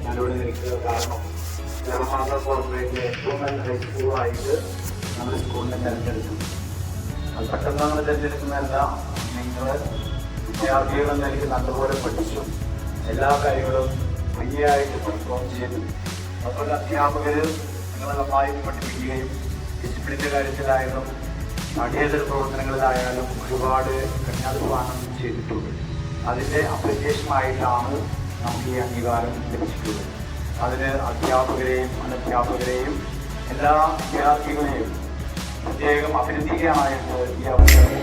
ഞാനിവിടെ നിൽക്കുക. കാരണം എറണാകുളം കോർപ്പറേറ്റിലെ ഏറ്റവും നല്ല ഹൈസ്കൂളായിട്ട് നമ്മൾ സ്കൂളിനെ തിരഞ്ഞെടുക്കും. അത് പെട്ടെന്ന് നമ്മൾ തിരഞ്ഞെടുക്കുന്നതല്ല, നിങ്ങൾ വിദ്യാർത്ഥികൾ എനിക്ക് നല്ലപോലെ പഠിച്ചു എല്ലാ കാര്യങ്ങളും ഭംഗിയായിട്ട് പെർഫോം ചെയ്തു. അതുപോലെ അധ്യാപകർ നിങ്ങളെ നന്നായി പഠിപ്പിക്കുകയും ഡിസിപ്ലിൻ്റെ കാര്യത്തിലായാലും പാഠ്യേതര പ്രവർത്തനങ്ങളിലായാലും ഒരുപാട് കഠിനാധ്വാനം ചെയ്തിട്ടുണ്ട്. അതിൻ്റെ അപ്രിസിയേഷനായിട്ടാണ് നമുക്ക് ഈ അംഗീകാരം ലഭിച്ചിട്ടുള്ളത്. അതിന് അധ്യാപകരെയും അനധ്യാപകരെയും എല്ലാ വിദ്യാർത്ഥികളെയും പ്രത്യേകം അഭിനന്ദിക്കാനായിട്ട് ഈ അവസരം